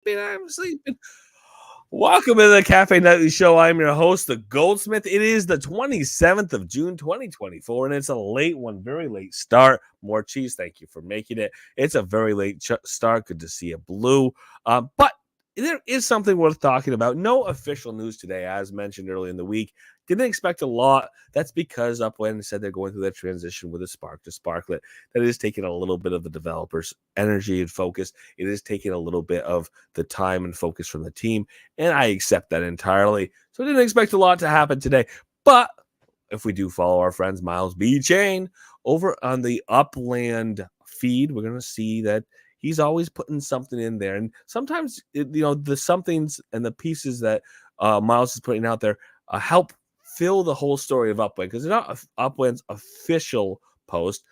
I'm sleeping. Welcome to the Cafe Nightly Show. I'm your host, the Goldsmith. It is the 27th of June, 2024, and it's a late one, very late start. More cheese, thank you for making it. It's a very late start. Good to see a blue. But there is something worth talking about. No official news today, as mentioned early in the week. Didn't expect a lot. That's because Upland said they're going through that transition with a Spark to Sparklet. That is taking a little bit of the developers' energy and focus. It is taking a little bit of the time and focus from the team, and I accept that entirely. So I didn't expect a lot to happen today. But if we do follow our friends Miles B. Chain over on the Upland feed, we're going to see that he's always putting something in there. And sometimes, the somethings and the pieces that Miles is putting out there help fill the whole story of Upland, because it's not Upland's official post.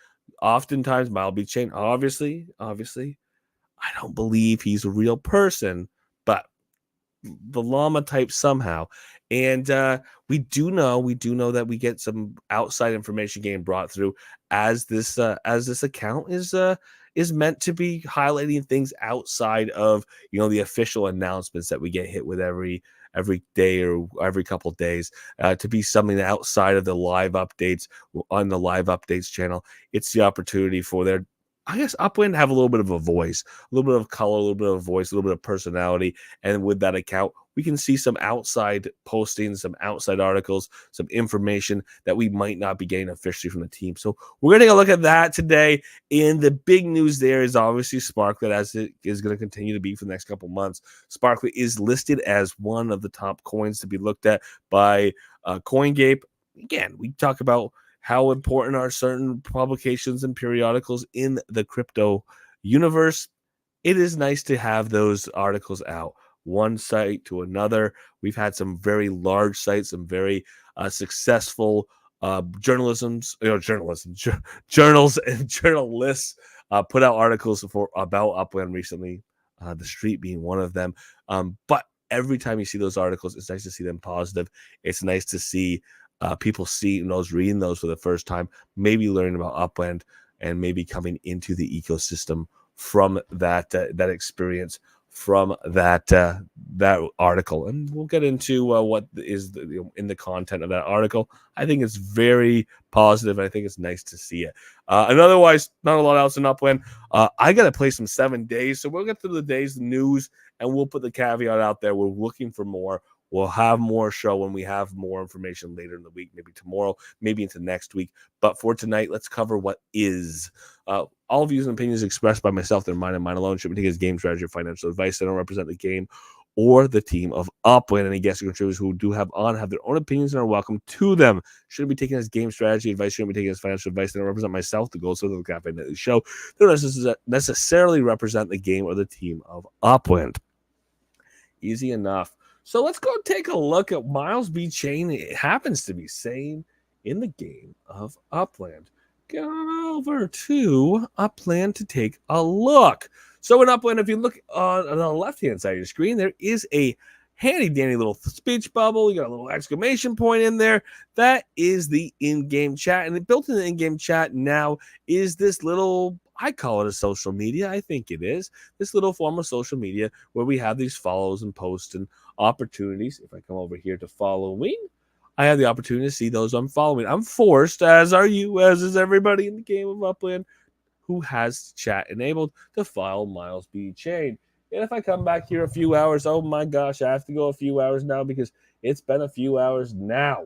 Oftentimes, Miles B. Chain, obviously, I don't believe he's a real person, but the llama type somehow. And we do know that we get some outside information getting brought through as this account is meant to be highlighting things outside of the official announcements that we get hit with every day or every couple of days, to be something outside of the live updates on the live updates channel. It's the opportunity for their, I guess, Upwind have a little bit of a voice, a little bit of color, a little bit of voice, a little bit of personality. And with that account, we can see some outside postings, some outside articles, some information that we might not be getting officially from the team. So we're going to take a look at that today. And the big news there is obviously Sparklet, as it is going to continue to be for the next couple months. Sparklet is listed as one of the top coins to be looked at by CoinGape. Again, we talk about how important are certain publications and periodicals in the crypto universe. It is nice to have those articles out, one site to another. We've had some very large sites, some very successful journals and journalists put out articles about Upland recently, the street being one of them. But every time you see those articles, it's nice to see them positive. It's nice to see people reading those for the first time, maybe learning about Upland and maybe coming into the ecosystem from that experience, from that article. And we'll get into what is in the content of that article. I think it's very positive. I think it's nice to see it. And otherwise, not a lot else in Upland. I got to play some 7 days, so we'll get through the day's news, and we'll put the caveat out there. We're looking for more. We'll have more show when we have more information later in the week, maybe tomorrow, maybe into next week. But for tonight, let's cover what is. All views and opinions expressed by myself, they're mine and mine alone. Shouldn't be taken as game strategy or financial advice. They don't represent the game or the team of Upland. Any guests or contributors who do have their own opinions and are welcome to them. Shouldn't be taken as game strategy advice. Shouldn't be taken as financial advice. They don't represent myself, the Goldsmith of the Cafe Nightly Show. They don't necessarily represent the game or the team of Upland. Easy enough. So let's go take a look at Miles B. Chain. It happens to be saying in the game of Upland. Get on over to Upland to take a look. So in Upland, if you look on the left-hand side of your screen, there is a handy-dandy little speech bubble. You got a little exclamation point in there. That is the in-game chat. And built in the in-game chat now is this little, I call it a social media. I think it is. This little form of social media where we have these follows and posts and opportunities. If I come over here to following, I have the opportunity to see those I'm following. I'm forced, as are you, as is everybody in the game of Upland who has chat enabled, to follow Miles B. Chain. And if I come back here a few hours, oh my gosh, I have to go a few hours now because it's been a few hours now.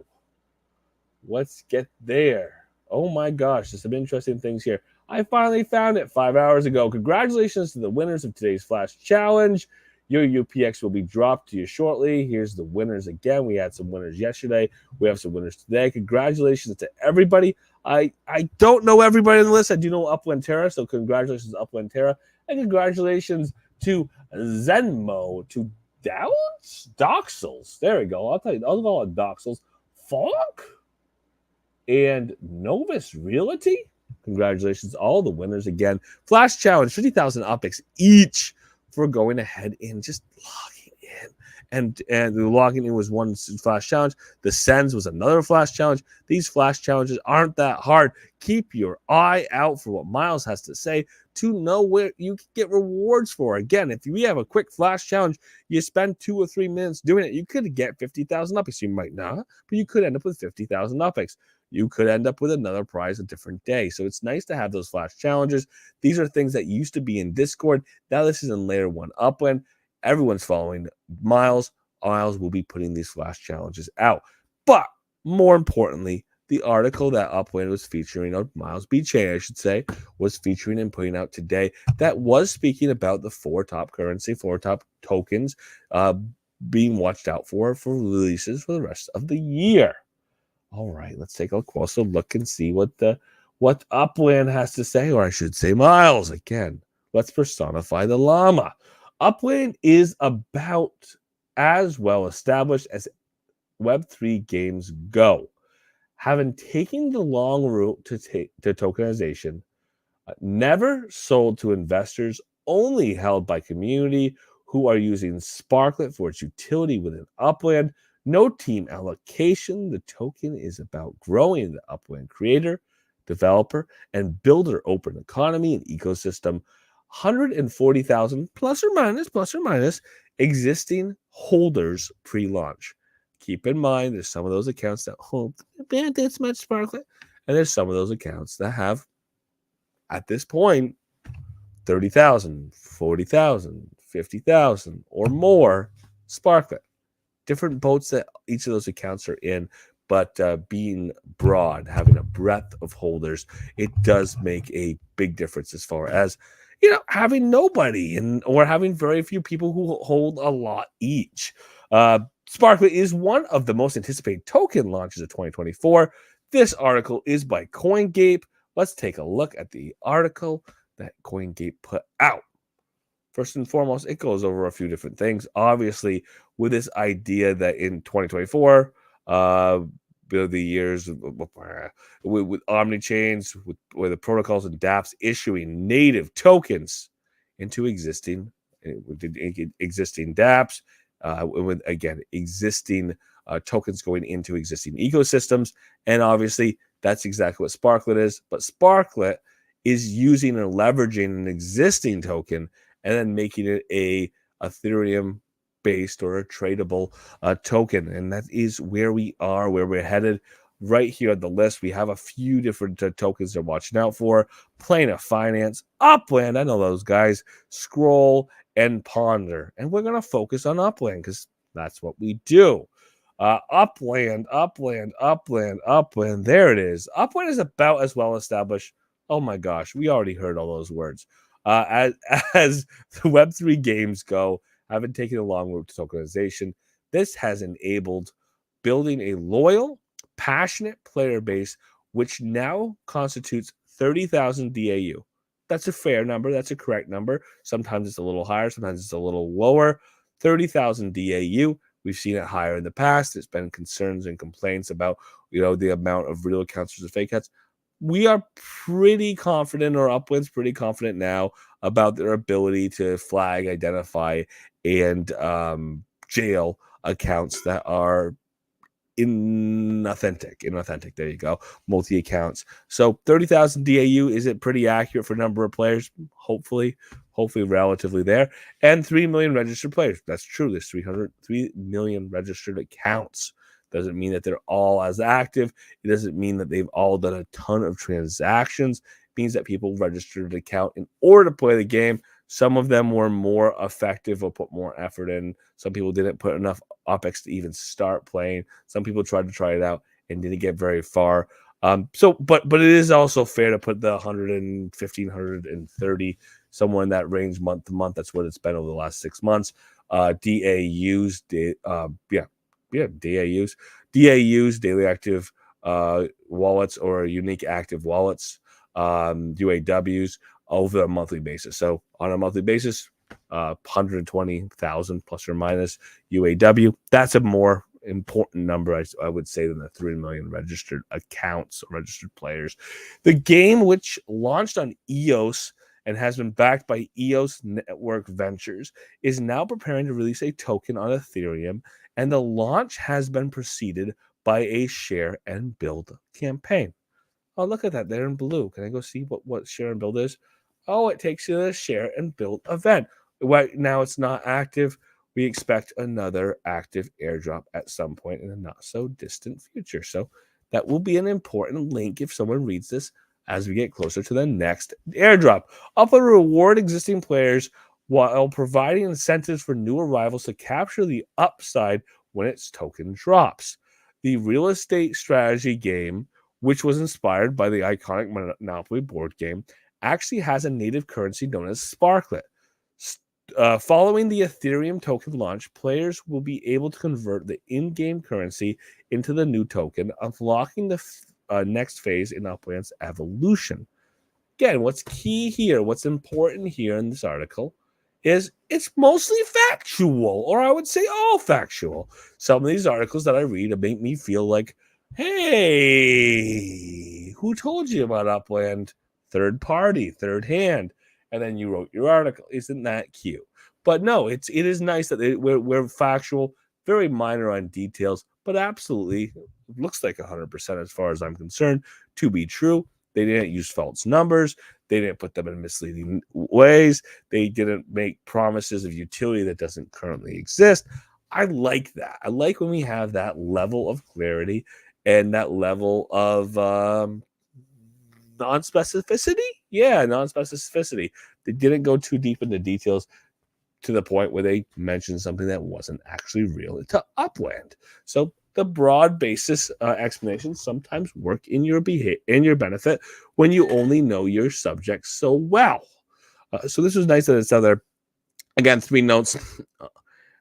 Let's get there. Oh my gosh, there's some interesting things here. I finally found it 5 hours ago. Congratulations to the winners of today's Flash Challenge. Your UPX will be dropped to you shortly. Here's the winners again. We had some winners yesterday. We have some winners today. Congratulations to everybody. I don't know everybody on the list. I do know Upland Terra, so congratulations to Upland Terra. And congratulations to Zenmo, to Doxels. There we go. I'll call it Doxels. Funk and Novus Realty. Congratulations to all the winners again. Flash Challenge, 50,000 UPX each for going ahead and just logging in and the logging in was one flash challenge. The sends was another flash challenge. These flash challenges aren't that hard. Keep your eye out for what Miles has to say to know where you can get rewards for. Again, if we have a quick flash challenge, you spend 2 or 3 minutes doing it, you could get 50,000 UPX. You might not, but you could end up with 50,000 UPX. You could end up with another prize a different day. So it's nice to have those flash challenges. These are things that used to be in Discord. Now this is in Layer 1 Upland. Everyone's following Miles. Miles will be putting these flash challenges out. But more importantly, the article that Upland was featuring, or Miles BJ, I should say, was featuring and putting out today that was speaking about the 4 top currency, 4 top tokens being watched out for releases for the rest of the year. All right, let's take a closer look and see what Upland has to say, or I should say Miles again. Let's personify the llama. Upland is about as well established as Web3 games go. Having taken the long route to tokenization, never sold to investors, only held by community who are using Sparklet for its utility within Upland. No team allocation. The token is about growing the Upland creator, developer, and builder open economy and ecosystem. 140,000 plus or minus existing holders pre-launch. Keep in mind, there's some of those accounts that hold this much Sparklet, and there's some of those accounts that have, at this point, 30,000, 40,000, 50,000 or more Sparklet. Different boats that each of those accounts are in, but being broad, having a breadth of holders, it does make a big difference as far as, having nobody or having very few people who hold a lot each. Sparklet is one of the most anticipated token launches of 2024. This article is by CoinGape. Let's take a look at the article that CoinGape put out. First and foremost, it goes over a few different things. Obviously, with this idea that in 2024, the years with OmniChains, with the protocols and dApps issuing native tokens into existing dApps, with, again, existing tokens going into existing ecosystems. And obviously, that's exactly what Sparklet is. But Sparklet is using and leveraging an existing token and then making it a Ethereum based or a tradable token. And that is where we are, where we're headed. Right here on the list, we have a few different tokens they're watching out for. Plane of Finance, Upland, I know those guys, Scroll, and Ponder. And we're going to focus on Upland because that's what we do. Upland. There it is. Upland is about as well established. Oh my gosh, we already heard all those words. As the Web3 games go, having taken a long route to tokenization, this has enabled building a loyal, passionate player base, which now constitutes 30,000 DAU. That's a fair number. That's a correct number. Sometimes it's a little higher. Sometimes it's a little lower. 30,000 DAU. We've seen it higher in the past. There's been concerns and complaints about, the amount of real accounts versus fake accounts. We are pretty confident, or Upland's pretty confident now about their ability to flag, identify, and jail accounts that are inauthentic. There you go. Multi accounts. So 30,000 DAU, is it pretty accurate for number of players? Hopefully relatively there. And 3 million registered players. That's true. There's 3 million registered accounts. Doesn't mean that they're all as active. It doesn't mean that they've all done a ton of transactions. It means that people registered an account in order to play the game. Some of them were more effective or put more effort in. Some people didn't put enough OpEx to even start playing. Some people tried to try it out and didn't get very far. But it is also fair to put the 115, 130, somewhere in that range month to month. That's what it's been over the last 6 months. DAUs, DAUs, daily active wallets, or unique active wallets, UAWs, over a monthly basis. So on a monthly basis, 120,000 plus or minus UAW. That's a more important number, I would say, than the 3 million registered accounts, registered players. The game, which launched on EOS and has been backed by EOS Network Ventures, is now preparing to release a token on Ethereum, and the launch has been preceded by a share and build campaign. Oh, look at that. They're in blue. Can I go see what share and build is? Oh, it takes you to the share and build event. Right now it's not active. We expect another active airdrop at some point in the not so distant future. So that will be an important link if someone reads this as we get closer to the next airdrop. Upload reward existing players while providing incentives for new arrivals to capture the upside when its token drops. The real estate strategy game, which was inspired by the iconic Monopoly board game, actually has a native currency known as Sparklet. Following the Ethereum token launch, players will be able to convert the in-game currency into the new token, unlocking the next phase in Upland's evolution. Again, what's key here, what's important here in this article, is it's mostly factual, or I would say all factual. Some of these articles that I read make me feel like, hey, who told you about Upland? Third party, third hand. And then you wrote your article. Isn't that cute? But no, it is nice that we're factual, very minor on details, but absolutely looks like 100% as far as I'm concerned to be true. They didn't use false numbers. They didn't put them in misleading ways. They didn't make promises of utility that doesn't currently exist. I like that. I like when we have that level of clarity and that level of non-specificity. Yeah, non-specificity. They didn't go too deep into details to the point where they mentioned something that wasn't actually real to Upland. So the broad basis explanations sometimes work in your benefit when you only know your subject so well. So this was nice that it's out there. Again, 3 notes.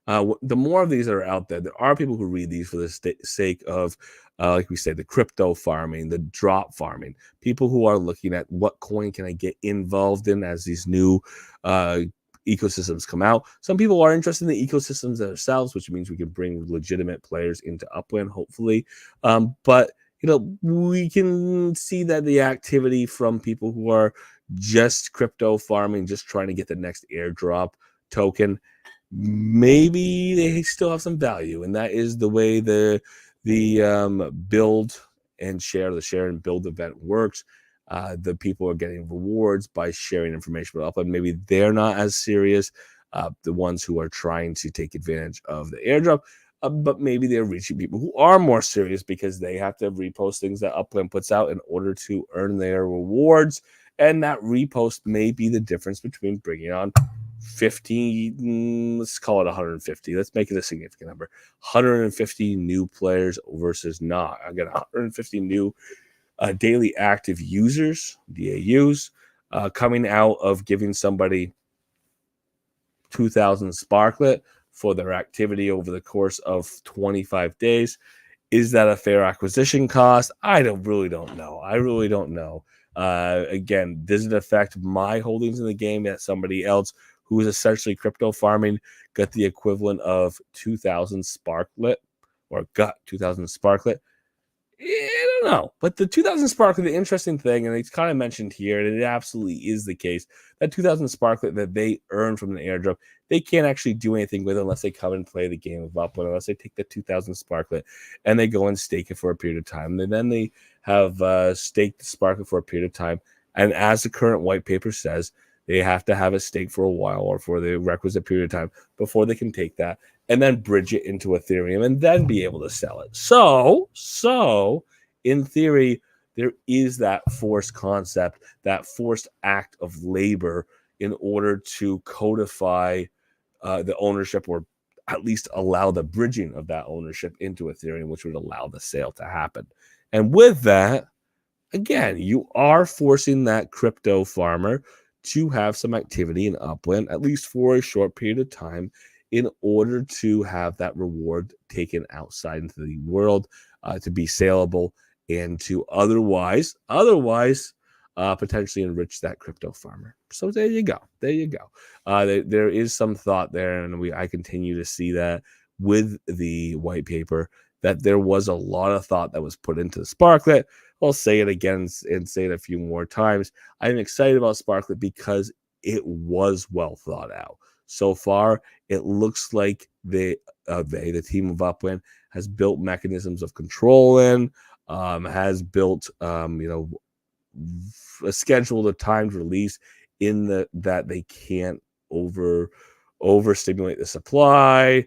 The more of these that are out there, there are people who read these for the sake of, like we said, the crypto farming, the drop farming. People who are looking at what coin can I get involved in as these new ecosystems come out. Some people are interested in the ecosystems themselves, which means we can bring legitimate players into Upland, hopefully. But we can see that the activity from people who are just crypto farming, just trying to get the next airdrop token, maybe they still have some value, and that is the way the build and share, the share and build event works. The people are getting rewards by sharing information with Upland. Maybe they're not as serious, the ones who are trying to take advantage of the airdrop, but maybe they're reaching people who are more serious because they have to repost things that Upland puts out in order to earn their rewards. And that repost may be the difference between bringing on 50, let's call it 150. Let's make it a significant number. 150 new players versus not. Again, 150 new daily active users, DAUs, coming out of giving somebody 2,000 Sparklet for their activity over the course of 25 days. Is that a fair acquisition cost? I really don't know. I really don't know. Again, does it affect my holdings in the game that somebody else who is essentially crypto farming got the equivalent of 2,000 Sparklet or got 2,000 Sparklet? I don't know. But the 2,000 Sparklet, the interesting thing, and it's kind of mentioned here, and it absolutely is the case, that 2,000 Sparklet that they earn from the airdrop, they can't actually do anything with it unless they come and play the game of Upland, unless they take the 2,000 Sparklet and they go and stake it for a period of time. And then they have staked the Sparklet for a period of time. And as the current white paper says, they have to have it staked for a while or for the requisite period of time before they can take that and then bridge it into Ethereum and then be able to sell it. So in theory, there is that forced concept, that forced act of labor in order to codify the ownership, or at least allow the bridging of that ownership into Ethereum, which would allow the sale to happen. And with that, again, you are forcing that crypto farmer to have some activity in Upland, at least for a short period of time, in order to have that reward taken outside into the world, to be saleable and to otherwise potentially enrich that crypto farmer. So there you go. There is some thought there, and I continue to see that with the white paper, that there was a lot of thought that was put into Sparklet. I'll say it again and say it a few more times. I'm excited about Sparklet because it was well thought out. So far, it looks like the team of Upland, has built mechanisms of control in, has built, a schedule, a timed release in that they can't overstimulate the supply.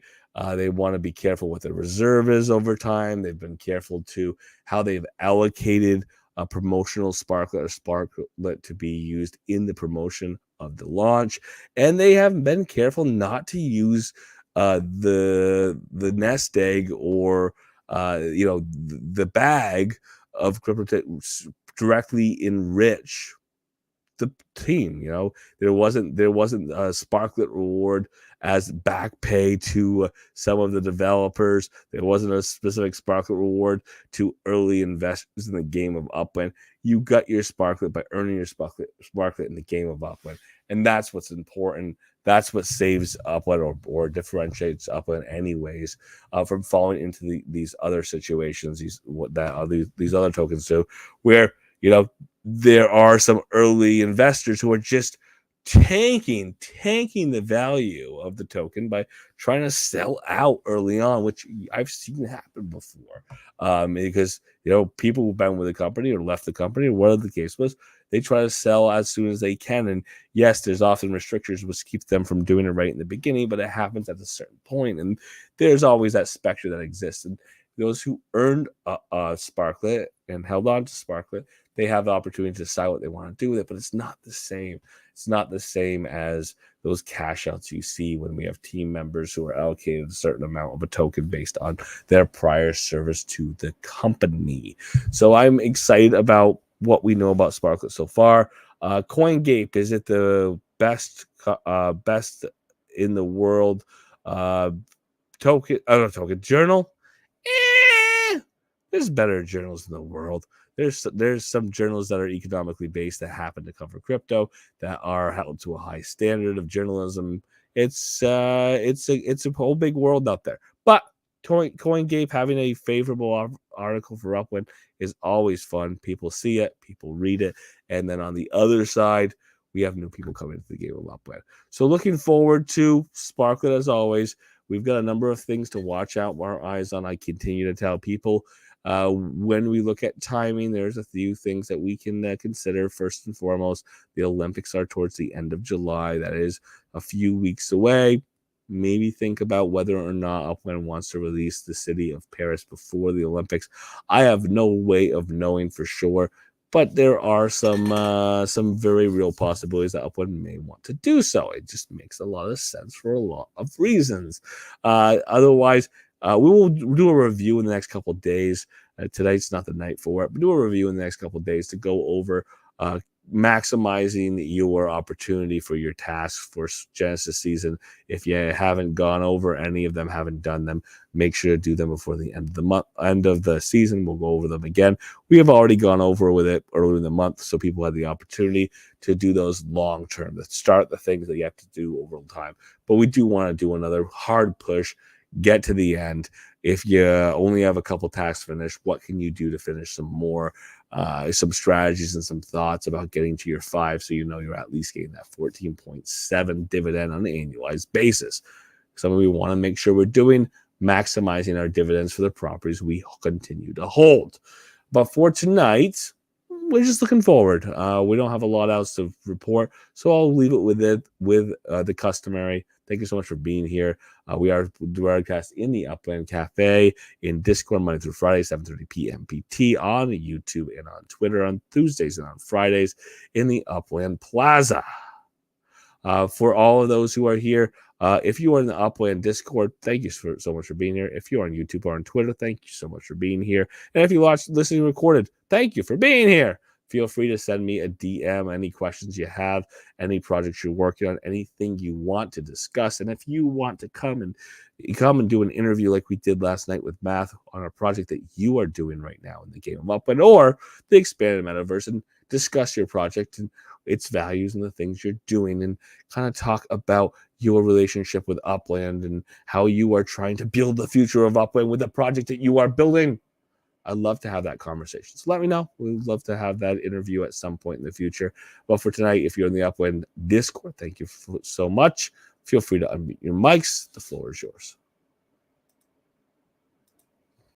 They want to be careful what the reserve is over time. They've been careful to how they've allocated a promotional Sparklet or Sparklet to be used in the promotion of the launch, and they have been careful not to use the nest egg or the bag of crypto to directly enrich the team. There wasn't a Sparklet reward as back pay to some of the developers. There wasn't a specific Sparklet reward to early investors in the game of Upland. You got your Sparklet by earning your Sparklet in the game of Upland, and that's what's important. That's what saves Upland or differentiates Upland, anyways, from falling into these other situations. These other tokens do, where there are some early investors who are just tanking the value of the token by trying to sell out early on, which I've seen happen before. Because people who've been with the company or left the company or whatever the case was, they try to sell as soon as they can. And yes, there's often restrictions which keep them from doing it right in the beginning, but it happens at a certain point, and there's always that specter that exists. And those who earned a Sparklet and held on to Sparklet, they have the opportunity to decide what they want to do with it, but it's not the same. It's not the same as those cash outs you see when we have team members who are allocated a certain amount of a token based on their prior service to the company. So I'm excited about what we know about Sparklet so far. CoinGape, is it the best in the world token journal? There's better journals in the world. There's some journals that are economically based that happen to cover crypto that are held to a high standard of journalism. It's a whole big world out there. But CoinGape having a favorable article for Upland is always fun. People see it, people read it, and then on the other side, we have new people coming into the game of Upland. So looking forward to Sparklet as always. We've got a number of things to watch out, our eyes on. I continue to tell people when we look at timing, there's a few things that we can consider. First and foremost, the Olympics are towards the end of July. That is a few weeks away. Maybe think about whether or not Upland wants to release the city of Paris before the Olympics. I have no way of knowing for sure, but there are some very real possibilities that Upland may want to do so. It just makes a lot of sense for a lot of reasons. Otherwise, we will do a review in the next couple of days. Tonight's not the night for it, but do a review in the next couple of days to go over maximizing your opportunity for your tasks for Genesis season. If you haven't gone over any of them, haven't done them, make sure to do them before the end of the month, end of the season. We'll go over them again. We have already gone over with it earlier in the month, so people had the opportunity to do those long term, to start the things that you have to do over time. But we do want to do another hard push, get to the end. If you only have a couple tasks finished, what can you do to finish some more? Some strategies and some thoughts about getting to your 5, so you're at least getting that 14.7 dividend on an annualized basis. Something we want to make sure we're doing, maximizing our dividends for the properties we continue to hold. But for tonight, we're just looking forward. We don't have a lot else to report, so I'll leave it with the customary. Thank you so much for being here. We are broadcast in the Upland Cafe in Discord Monday through Friday, 7:30 p.m. PT on YouTube and on Twitter on Tuesdays and on Fridays in the Upland Plaza. For all of those who are here, if you are in the Upland Discord, thank you so much for being here. If you are on YouTube or on Twitter, thank you so much for being here. And if you watch listening recorded, thank you for being here. Feel free to send me a DM, any questions you have, any projects you're working on, anything you want to discuss. And if you want to come and do an interview like we did last night with Math on a project that you are doing right now in the game of Upland or the expanded metaverse, and discuss your project and its values and the things you're doing, and kind of talk about your relationship with Upland and how you are trying to build the future of Upland with the project that you are building. I'd love to have that conversation. So let me know. We'd love to have that interview at some point in the future. But for tonight, if you're in the Upland Discord, thank you so much. Feel free to unmute your mics. The floor is yours.